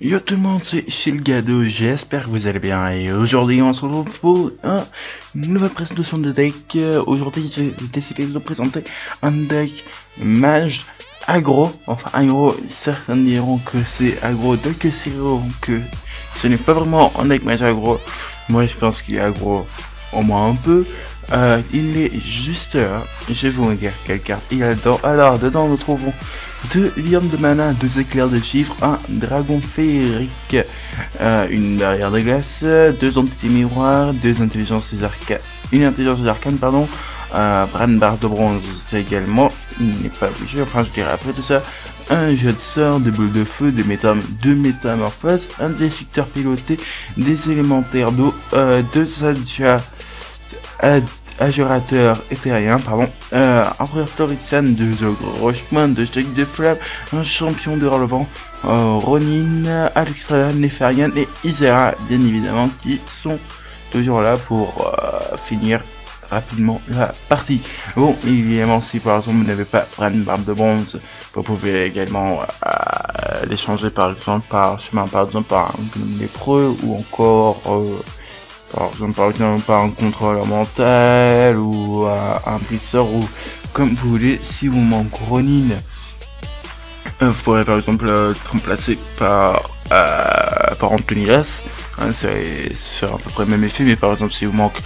Yo tout le monde, c'est Shilgado, j'espère que vous allez bien et aujourd'hui on se retrouve pour une nouvelle présentation de deck. Aujourd'hui j'ai décidé de vous présenter un deck mage aggro, enfin aggro, certains diront que c'est aggro, d'autres que c'est que ce n'est pas vraiment un deck mage aggro. Moi je pense qu'il est aggro au moins un peu. Il est juste là, je vais vous dire quelle carte il y a dedans. Alors dedans nous trouvons 2 lianes de mana, 2 éclairs de chiffres, un dragon féerique, une barrière de glace, 2 entités miroirs, 2 intelligences arcanes, une intelligence arcane pardon, Bran barre de bronze c'est également, il n'est pas obligé, enfin je dirais après tout ça, un jet de sort, des boules de feu, deux métamorphoses, un destructeur piloté, des élémentaires d'eau, 2 Agérateur éthérien, pardon, Empereur Torisan, 2 ogres rochepoint, 2 steaks de flamme, un champion de relevant, Ronin, Alexstrada, Nefarian et Isera, bien évidemment, qui sont toujours là pour finir rapidement la partie. Bon, évidemment, si par exemple vous n'avez pas Bran barbe de bronze, vous pouvez également l'échanger par exemple par chemin, par exemple par un lépreux ou encore par exemple par un contrôleur mental ou un blisseur ou comme vous voulez. Si vous manque Ronin, vous pourrez par exemple être remplacé par Antonidas, hein, c'est à peu près le même effet, mais par exemple si vous manque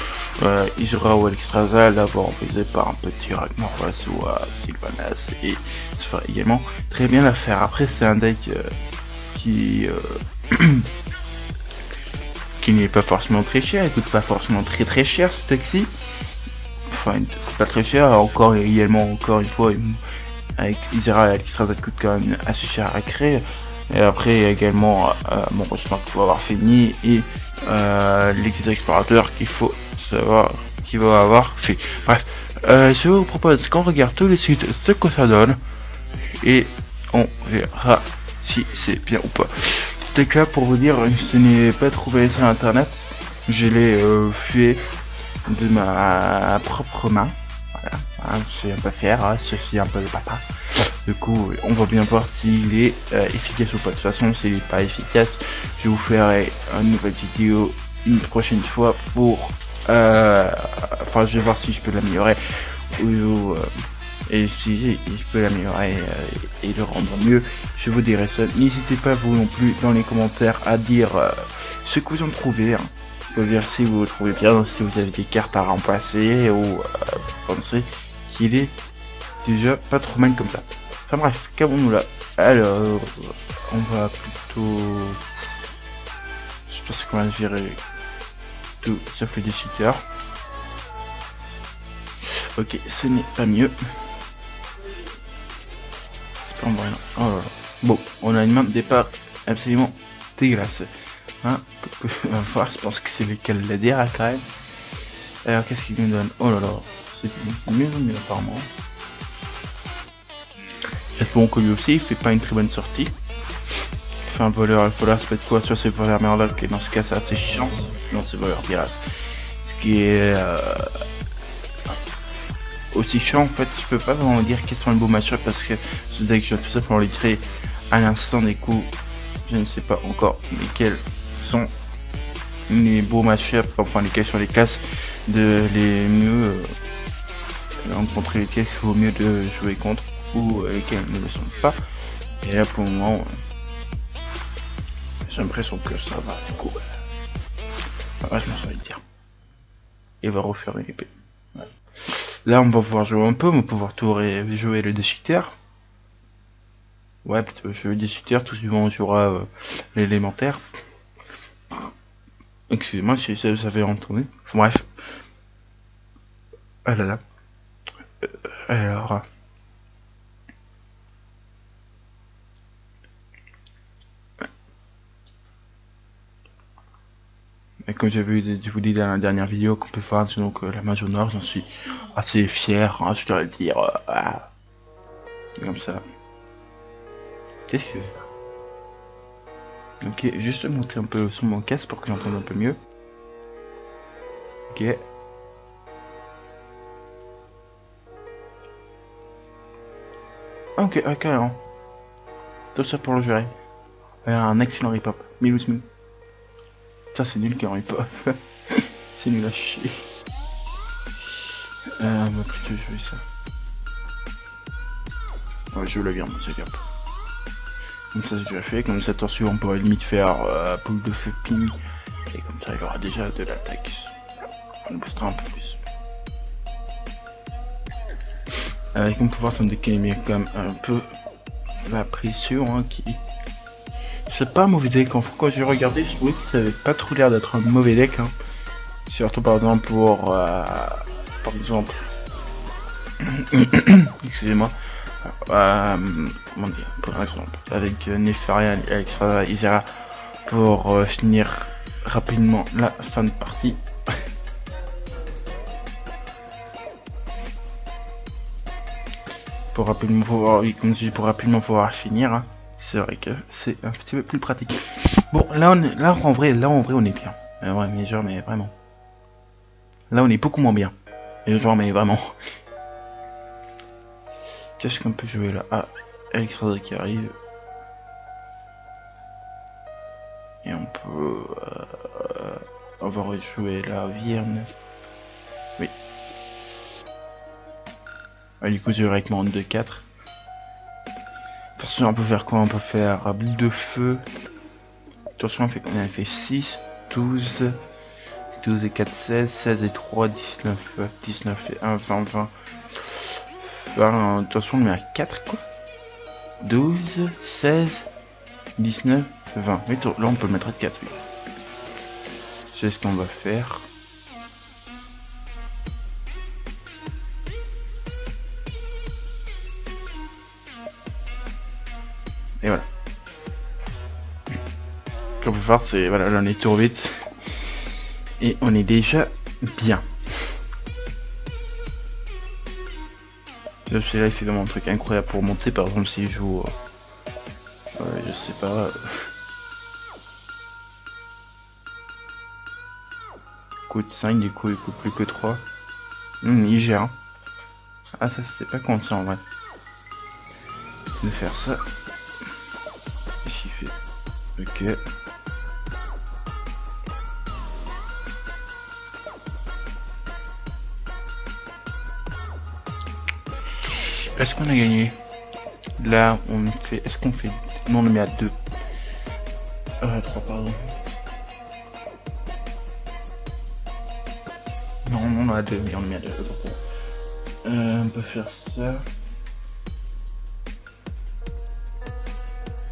Isra ou Alexstrasza, l'avoir remplacé par un petit Ragnaros ou Sylvanas, et ça ferait également très bien l'affaire. Après c'est un deck qui qui n'est pas forcément très cher, il coûte pas forcément très cher ce taxi, enfin il coûte pas très cher, encore également encore une fois avec Isera et Alexstrasza coûte quand même assez cher à créer, et après également bon je pense qu'il va avoir fini et les explorateurs qu'il faut savoir qu'il va avoir fait. Bref, je vous propose qu'on regarde tous les sites ce que ça donne et on verra si c'est bien ou pas. C'était là pour vous dire, je n'ai pas trouvé sur internet, je l'ai fait de ma propre main, voilà, hein, je sais un peu faire, hein, je suis un peu le papa, du coup on va bien voir s'il est efficace ou pas. De toute façon s'il n'est pas efficace, je vous ferai une nouvelle vidéo une prochaine fois pour, enfin je vais voir si je peux l'améliorer ou et si je peux l'améliorer et le rendre mieux, je vous dirai ça. N'hésitez pas vous non plus dans les commentaires à dire ce que vous en trouvez, hein. Vous pouvez dire si vous le trouvez bien, si vous avez des cartes à remplacer ou vous pensez qu'il est déjà pas trop mal comme ça. Enfin bref, qu'avons-nous là? Alors, on va plutôt... Je pense qu'on va gérer tout sauf les cheaters. Ok, ce n'est pas mieux. Oh là là. Bon, on a une main de départ absolument dégueulasse. Hein, on va voir, je pense que c'est lequel la DRA quand même. Alors qu'est-ce qu'il nous donne? Oh là là, c'est mieux, mais apparemment. Espérons que lui aussi il fait pas une très bonne sortie. Il fait un voleur, ça peut être quoi? Soit c'est voleur Murloc, et dans ce cas c'est assez chiant, sinon c'est voleur pirate. Ce qui est aussi chiant en fait, je peux pas vraiment dire quels sont les beaux match parce que ce deck je dois tout simplement les créer à l'instant, des coups je ne sais pas encore lesquels sont les beaux match-up, enfin lesquels sont les classes de les mieux rencontrer, lesquels il vaut mieux de jouer contre ou lesquels ne le sont pas. Et là pour le moment j'ai l'impression que ça va, du coup je m'en souviens de dire il va refaire une épée. Ouais. Là on va pouvoir jouer un peu, on va pouvoir tout jouer le déchiqueteur. Ouais, plutôt je le déchiqueteur, tout suivant jouera l'élémentaire. Excusez-moi si ça avait entendu. Enfin, bref. Ah là là. Alors. Et comme j'ai vu, je vous dis dans la dernière vidéo qu'on peut faire donc la mage au nord, j'en suis assez fier, hein, je dois le dire. Comme ça. Qu'est-ce que je fais? Ok, juste monter un peu le son de mon casque pour que j'entende un peu mieux. Ok. Ok, carrément. Tout ça pour le gérer. Un excellent rip-hop. Milou Smith. Ça c'est nul qu'un rip-hop. C'est nul à chier. On va plutôt jouer ça. Ouais, je veux la viande, c'est cap. Comme ça c'est déjà fait, comme ça attention on pourrait limite faire boule de feu ping. Et comme ça il aura déjà de l'attaque. On boostera un peu plus. Avec mon pouvoir ça me décalme comme un peu la pression hein, qui... C'est pas un mauvais deck, enfin, quand j'ai regardé je trouvais que ça avait pas trop l'air d'être un mauvais deck hein. Surtout par exemple pour par exemple excusez-moi comment dire, par exemple avec Nefaria et Alexandra Isera pour finir rapidement la fin de partie. Pour rapidement pouvoir, oui, comme je dis, pour rapidement pouvoir finir, hein. C'est vrai que c'est un petit peu plus pratique. Bon, là en vrai on est bien. Ouais, mais genre, mais vraiment. Là on est beaucoup moins bien. Et genre, mais vraiment. Qu'est-ce qu'on peut jouer là? Ah, Alexandre qui arrive. Et on peut... on va rejouer la Vierne. Oui. Ah, du coup, j'ai avec mon 2-4. Attention, on peut faire quoi? On peut faire boule de feu. Attention, on a fait 6, 12, 12 et 4, 16, 16 et 3, 19, 19 et 1, 20, 20. Attention, on le met à 4 quoi. 12, 16, 19, 20. Oui, là, on peut le mettre à 4, oui. C'est ce qu'on va faire. Et voilà. Ce qu'on peut faire, c'est... Voilà, là on est tour vite. Et on est déjà bien. C'est là, il fait vraiment un truc incroyable pour monter. Par exemple, s'il joue... je sais pas... coûte 5, du coup il coûte plus que 3. Il gère. Ah, ça c'est pas con ça en vrai. De faire ça. Qu'est-ce qu'il fait? Ok. Est-ce qu'on a gagné? Là on fait... Est-ce qu'on fait... Non, on le met à 2. 3 pardon. Non, on a 2, mais on le met à 2. On peut faire ça.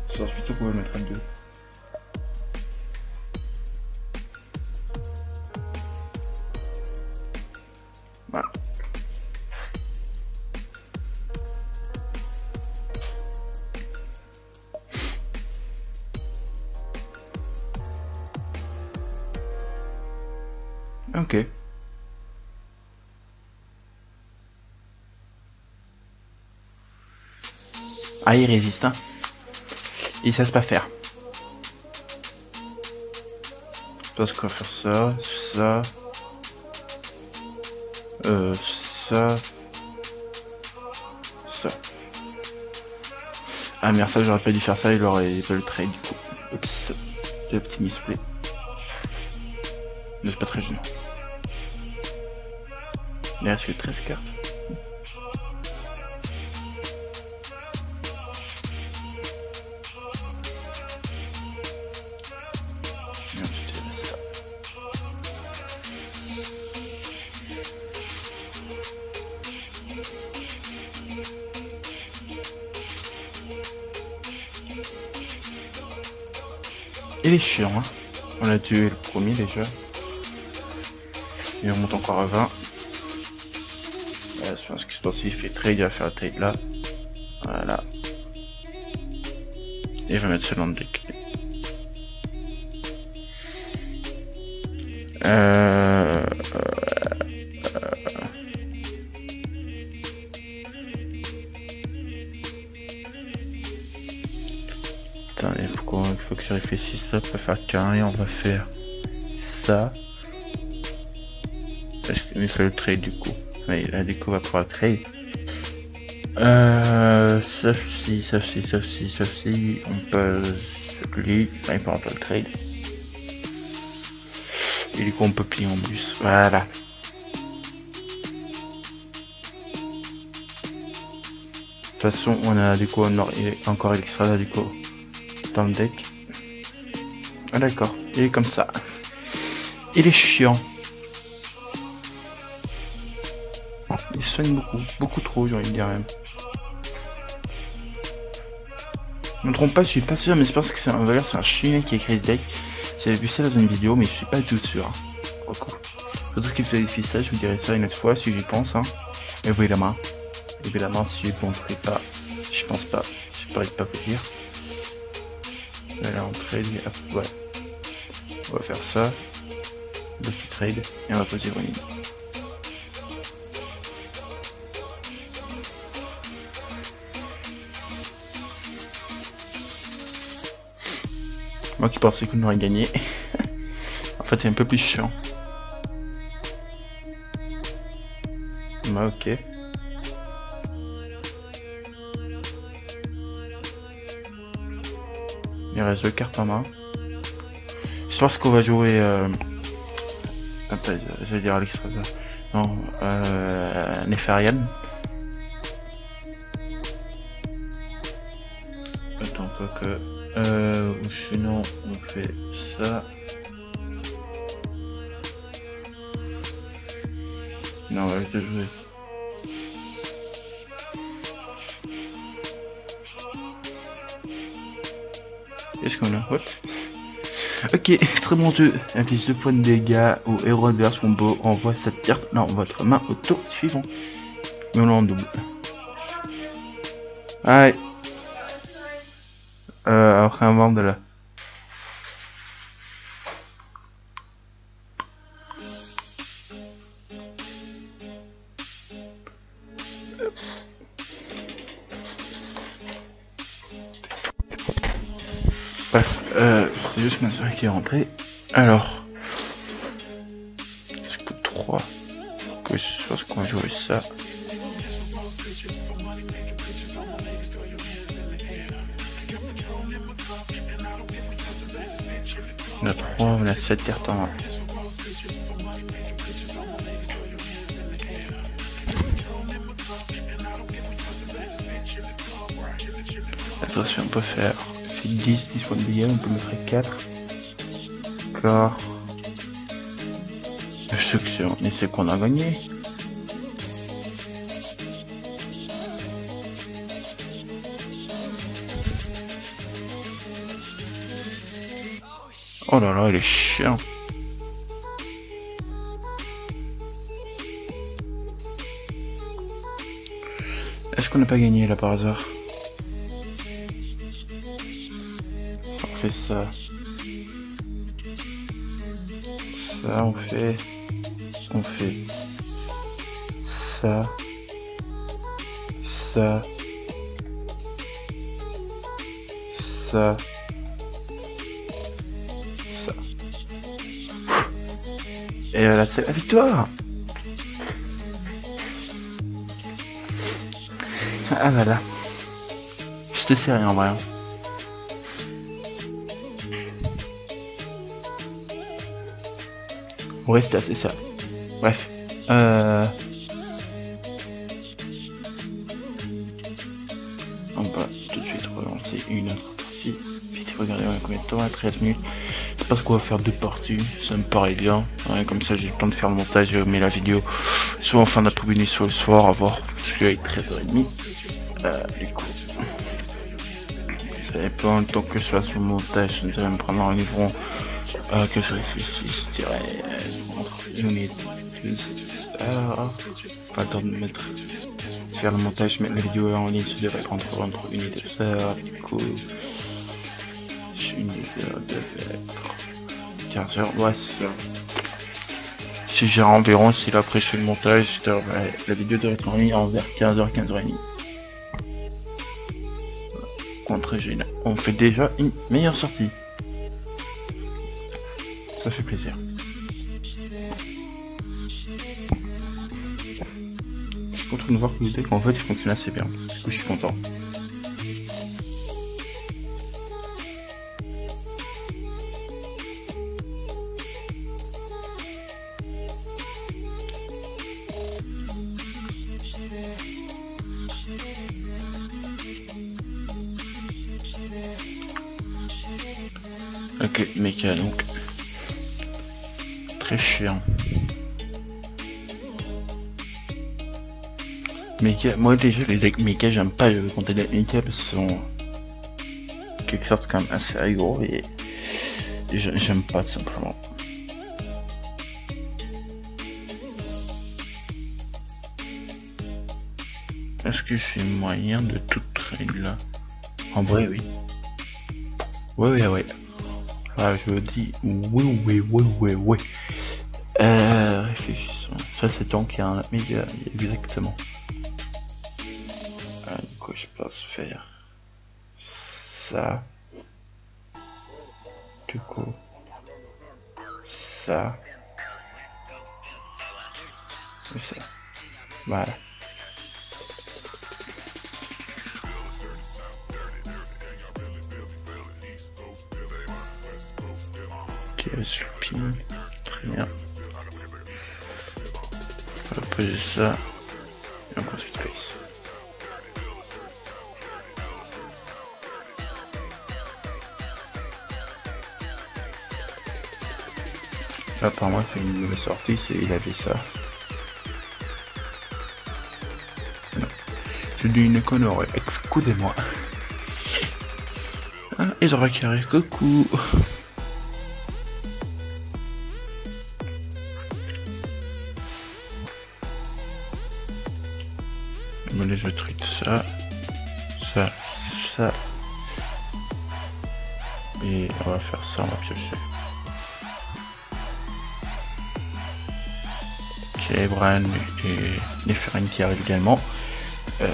Ça serait plutôt qu'on va le mettre à 2. Voilà. Ok. Ah, il résiste, hein. Il sait pas faire. Parce qu'on va faire ça, ça. Ça. Ça. Ah merde, ça j'aurais pas dû faire ça, il aurait pas le trade du coup. Oups. Le petit misplay. Mais c'est pas très gênant. Il reste que 13 cartes. Il est chiant, hein. On a tué le premier déjà. Et on monte encore à 20. Voilà, ce qui se passe, il fait trade, il va faire le trade là. Voilà. Et il va mettre ça dans le deck. Putain, il faut que je réfléchisse là pour faire carré, on va faire ça. Parce que c'est le trade du coup. Mais là du coup on va pouvoir trade. Sauf si, on peut Lui, là, il peut rentrer le trade. Et du coup, on peut plier en bus. Voilà. De toute façon, on a du coup encore Elixrada du coup dans le deck. Ah d'accord, il est comme ça. Il est chiant. Il soigne beaucoup trop, j'ai envie de dire même. Je me trompe pas, je suis pas sûr, mais je pense que c'est un chien qui a écrit ce deck. J'avais vu ça dans une vidéo, mais je suis pas tout sûr. Surtout qu'il vérifie ça, je vous dirai ça une autre fois si j'y pense. Hein. Évidemment, si je ne penserai pas, je pense pas, je pourrais pas vous dire. Là, on trade, hop, ouais. On va faire ça. Le petit trade, et on va poser une ligne. Moi qui pensais qu'on aurait gagné. En fait, c'est un peu plus chiant. Bah, ok. Il reste 2 cartes en main. Je pense qu'on va jouer. Attends, j'allais dire Alexstrasza. Non, Nefarian. Attends, quoi que. Sinon, on fait ça. Non, on va juste jouer. Qu'est-ce qu'on a? What? Ok, très bon jeu. Inflige 2 points de dégâts au héros adverse combo. Envoie cette carte dans votre main au tour suivant. Mais on l'a en double. Allez. Après un vent de là. Bref, c'est juste ma soeur qui est rentrée. Alors, ça coûte 3. Que je pense qu'on va jouer ça. On a 3, on a 7 cartes en main. Attention, on peut faire 10 points de dégâts, on peut mettre 4. Corps. Destruction, mais c'est qu'on a gagné. Oh là là, il est chiant. Est-ce qu'on n'a pas gagné là par hasard? On fait ça. Ça, on fait ça. Ça. Ça. Et là, c'est la victoire. Ah voilà. C'était sérieux en vrai. Ouais, c'était assez ça. Bref. On va tout de suite relancer une autre partie. Vite, regardez combien de temps, 13 minutes. Je sais pas ce qu'on va faire 2 parties, ça me paraît bien. Ouais, comme ça j'ai le temps de faire le montage et mettre la vidéo soit en fin d'après-midi, soit le soir, à voir. Celui-là est 13h30. Du coup, ça dépend le temps que je fasse le montage, ça va me prendre environ que je réfléchisse, je dirais entre 1 minute plus. Pas le temps de faire le montage, mettre la vidéo là en ligne, ça devrait prendre entre 1 et 2 heures. Du coup, une heure devait être 15 heures. Ouais, c'est ça. Si j'ai environ, si là après je fais le montage, la vidéo devrait être en ligne vers 15h, 15h30. Contre Gina. On fait déjà une meilleure sortie. Ça fait plaisir. Je suis content de voir que le deck en fait il fonctionne assez bien. Du coup je suis content. Ok, méca donc. Très chiant. Méca, moi déjà les decks méca j'aime pas quand les decks méca parce qu'ils sont quelque sorte quand même assez rigoureux et j'aime pas tout simplement. Est-ce que j'ai moyen de tout trade là? En vrai oui. Ouais. Ah, je me dis oui. Réfléchissons. Ça c'est tant qu'il y a un méga exactement. Du coup je pense faire ça. Du coup ça. Et ça. Voilà. Ok, sweeping. Très bien. On va poser ça. Et on construit face. Là, apparemment, il fait une nouvelle sortie, c'est il avait ça. Non. Je dis une connerie, excusez-moi. Ah, Ezra qui arrive, coucou. Allez, je traite ça. Et on va faire ça, on va piocher. Ok, Bran et les Ferrines qui arrivent également. Ouais,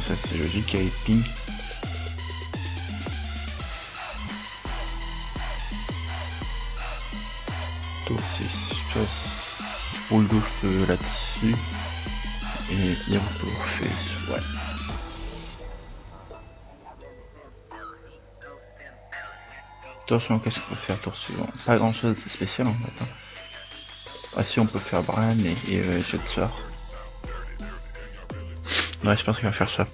ça c'est logique, avec ping. C'est roule de feu là-dessus. Et il roule au feu, ouais. Attention, qu'est-ce qu'on peut faire tour suivant? Pas grand chose de spécial en fait. Hein. Ah si, on peut faire Bran et jet de sort. Ouais, je pense qu'il va faire ça.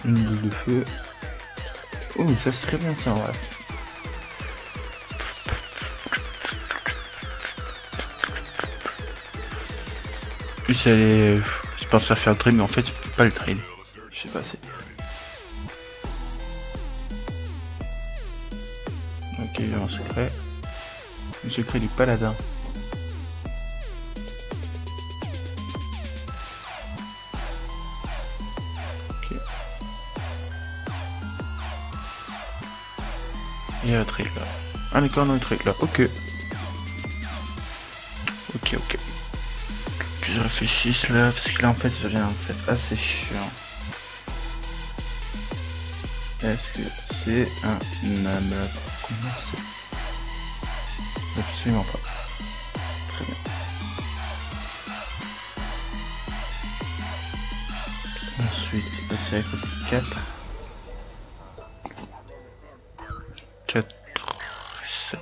Une boule de feu. Oh, ça c'est très bien ça, ouais. Je pense à faire le trade, mais en fait, je peux pas le trade. Je sais pas, c'est. Ok, un secret. Le secret du paladin. Ok. Il y a un trade là. Ah d'accord, non, un trade là. Ok. Ok. Que je réfléchisse là, parce que là en fait ça devient en fait assez chiant. Est-ce que c'est un âme pour commencer? Absolument pas. Très bien. Ensuite, c'est à côté 4. 4, 7.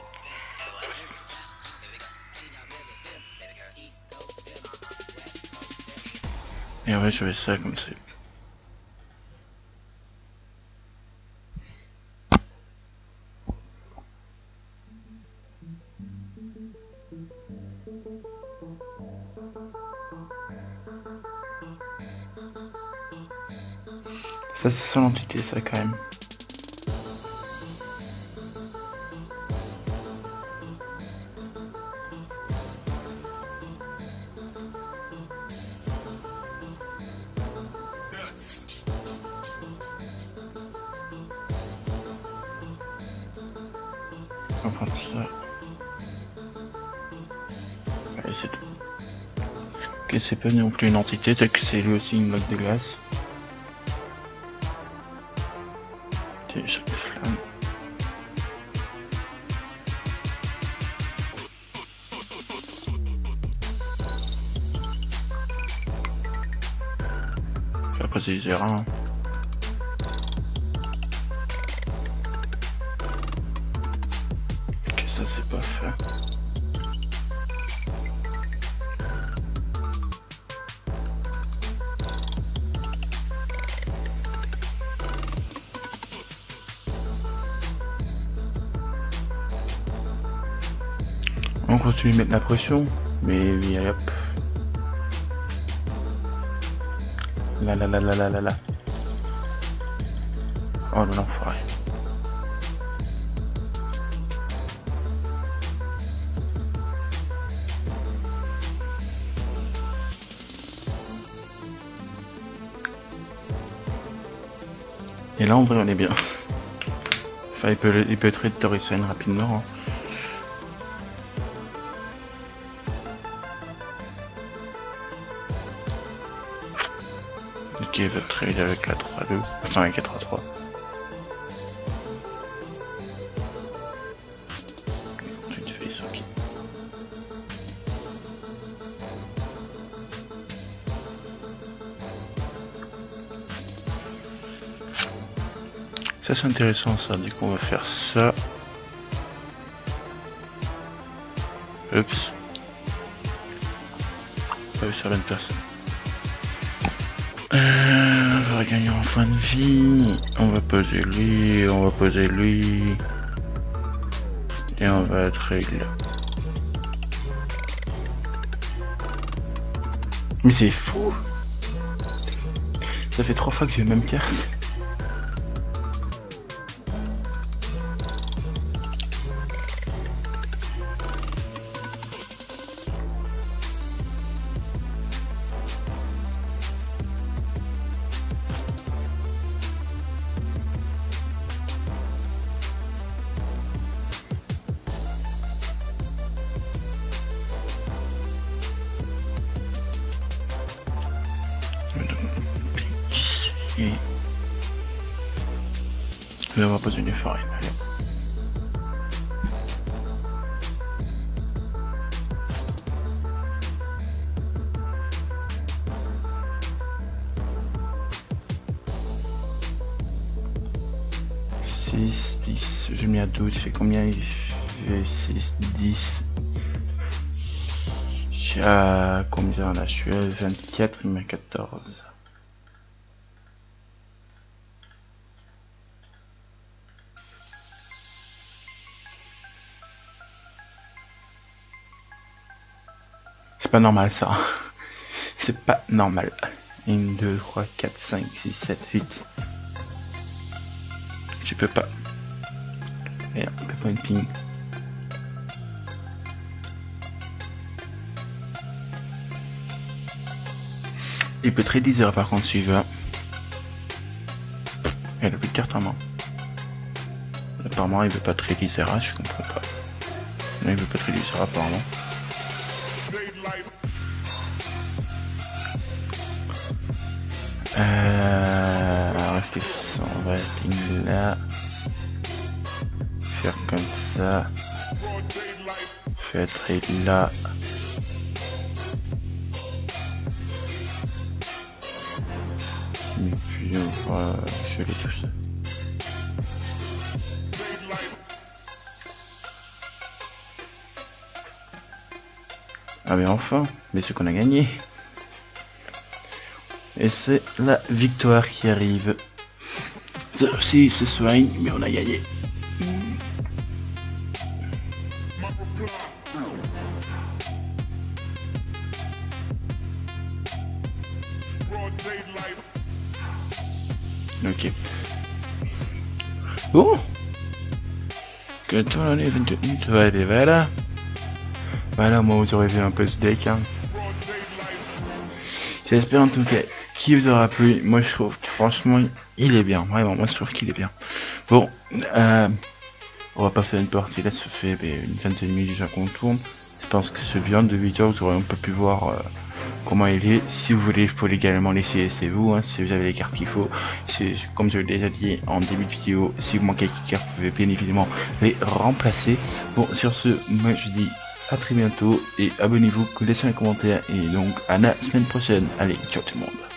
Et ouais, je vais ça comme c'est. Ça c'est son entité ça quand même. On va prendre ça. Allez c'est tout. Ok, c'est pas non plus une entité, c'est que c'est lui aussi une bloc de glace. Déjà une flamme. Après c'est les erreurs. Hein. On continue de mettre la pression, mais hop. Là. Oh non, l'enfoiré. Et là en vrai on est bien. Enfin il peut trade Torrisen rapidement. Hein. Ok, il va trade avec la 3-2. Enfin avec la 3-3. Ok. Ça c'est intéressant ça, du coup on va faire ça. Oups. Pas vu sur la bonne personne. On va gagner en fin de vie. On va poser lui, et on va trade là. Mais c'est fou. Ça fait 3 fois que j'ai la même carte. Et on va poser une farine. Allez. J'ai mis à 12, il fait combien? Il fait 6, 10. Je suis à combien là? Je suis à 24, il met 14. C'est pas normal ça. C'est pas normal. 1, 2, 3, 4, 5, 6, 7, 8. Je peux pas. Et on peut pas une ping. Il peut trade 10 heures par contre suivant. Il a plus de carte en main. Apparemment il veut pas trade 10 heures, je comprends pas. Non, il veut pas trade 10 heures apparemment. Restez sans, on va aller là. Faire comme ça. Faire trade là. Et puis on va geler tout ça. Ah mais enfin, mais ce qu'on a gagné. Et c'est la victoire qui arrive. Ça aussi se soigne, mais on a gagné. Ok. Bon. Que toi les 28 minutes, ouais, et voilà. Voilà, moi vous aurez vu un peu ce deck. Hein. J'espère en tout cas qu'il vous aura plu. Moi je trouve que franchement il est bien. Vraiment, moi je trouve qu'il est bien. Bon, on va pas faire une partie là, ça fait une vingtaine de minutes déjà qu'on tourne. Je pense que ce bien de 8 heures, vous aurez un peu pu voir comment il est. Si vous voulez, je peux également laisser c'est vous, hein, si vous avez les cartes qu'il faut. Comme je l'ai déjà dit en début de vidéo, si vous manquez quelques cartes, vous pouvez bien évidemment les remplacer. Bon, sur ce, moi je dis à très bientôt et abonnez-vous, laissez un commentaire et donc à la semaine prochaine. Allez, ciao tout le monde.